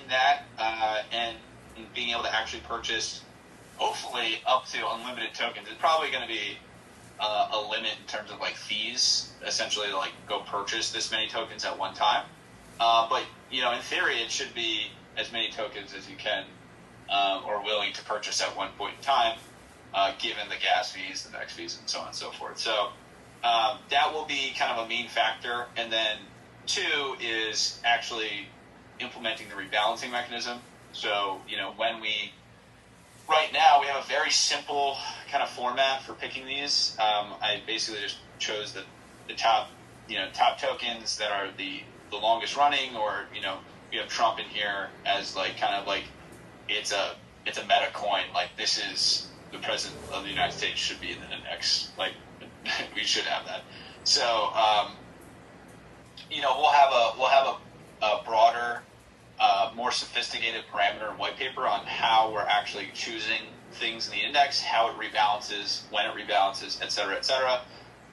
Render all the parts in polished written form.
that and being able to actually purchase, hopefully, up to unlimited tokens. It's probably going to be a limit in terms of like fees, essentially, to like go purchase this many tokens at one time. But in theory, it should be as many tokens as you can or willing to purchase at one point in time, given the gas fees, the next fees, and so on and so forth. So that will be kind of a main factor. And then 2 is actually implementing the rebalancing mechanism. So, right now we have a very simple kind of format for picking these. I basically just chose the top tokens that are the longest running, or, we have Trump in here as like kind of like it's a meta coin. Like, this is the president of the United States should be in the index. Like, we should have that. So, we'll have a broader, more sophisticated parameter and white paper on how we're actually choosing things in the index, how it rebalances, when it rebalances, et cetera, et cetera.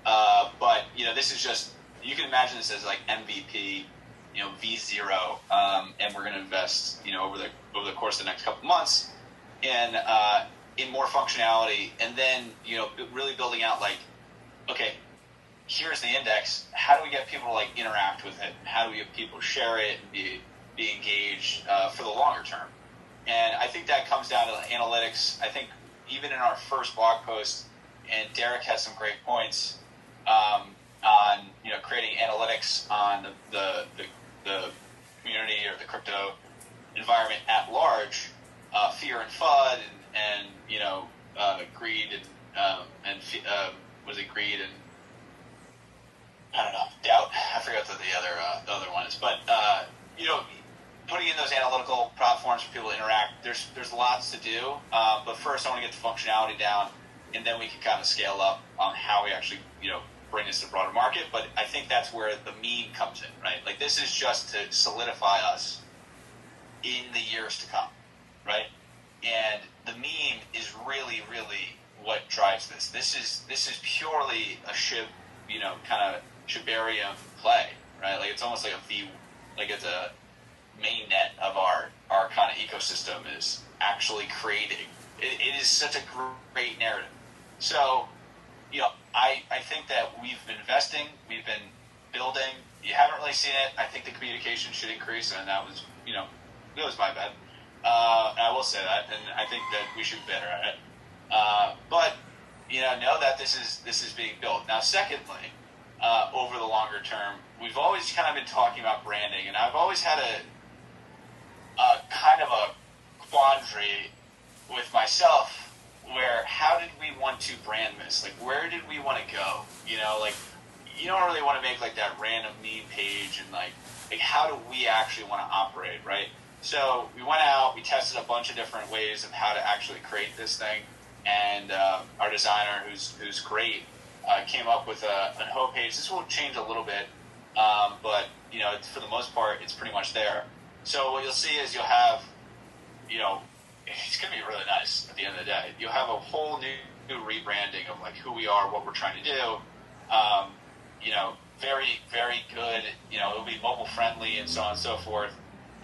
But this is just, you can imagine this as like MVP, V0, and we're going to invest, over the course of the next couple of months in more functionality, and then really building out like, okay, here's the index. How do we get people to like interact with it? How do we get people to share it and be engaged for the longer term? And I think that comes down to analytics. I think even in our first blog post, and Derek has some great points on creating analytics on the community or the crypto environment at large, fear and FUD and greed and was it greed and I don't know, doubt. I forgot what the other one is, but putting in those analytical platforms for people to interact. There's lots to do, but first I want to get the functionality down, and then we can kind of scale up on how we actually bring this to the broader market. But I think that's where the meme comes in, right? Like, this is just to solidify us in the years to come, right? And the meme is really, really what drives this. This is purely a kind of Shibarium play, right? Like, it's almost like it's a main net of our kind of ecosystem is actually creating. It is such a great narrative. So, I think that we've been investing, we've been building. You haven't really seen it. I think the communication should increase, and that was, it was my bad. And I will say that, and I think that we should be better at it. But know that this is being built. Now, secondly, over the longer term, we've always kind of been talking about branding, and I've always had a kind of a quandary with myself where how did we want to brand this? Like, where did we want to go? Like, you don't really want to make like that random meme page and like how do we actually want to operate, right? So we went out, we tested a bunch of different ways of how to actually create this thing, and our designer, who's great, came up with a homepage. This will change a little bit, but for the most part, it's pretty much there. So what you'll see is you'll have, it's going to be really nice at the end of the day. You'll have a whole new rebranding of like who we are, what we're trying to do. Very, very good. It'll be mobile friendly and so on and so forth.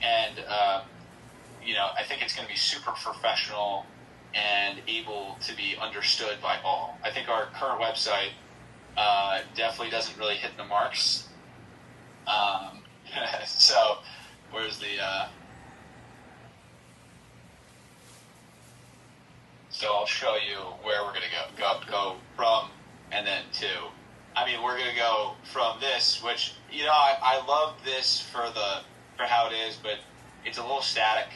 And, I think it's going to be super professional and able to be understood by all. I think our current website definitely doesn't really hit the marks. So, where's the... So I'll show you where we're going to go from and then to. I mean, we're going to go from this, which, I love this for how it is, but it's a little static.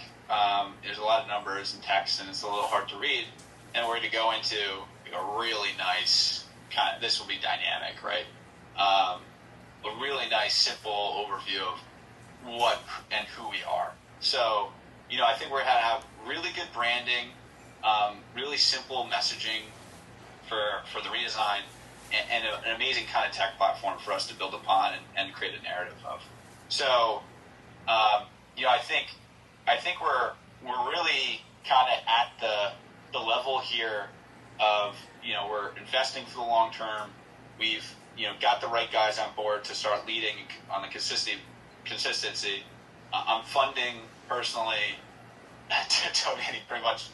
There's a lot of numbers and text, and it's a little hard to read. And we're going to go into a really nice this will be dynamic, right? A really nice, simple overview of what and who we are. So, I think we're going to have really good branding, really simple messaging for the redesign, and an amazing kind of tech platform for us to build upon and create a narrative of. So, I think we're really kind of at the level here of, we're investing for the long term. We've, got the right guys on board to start leading on the consistency. I'm funding personally donating pretty much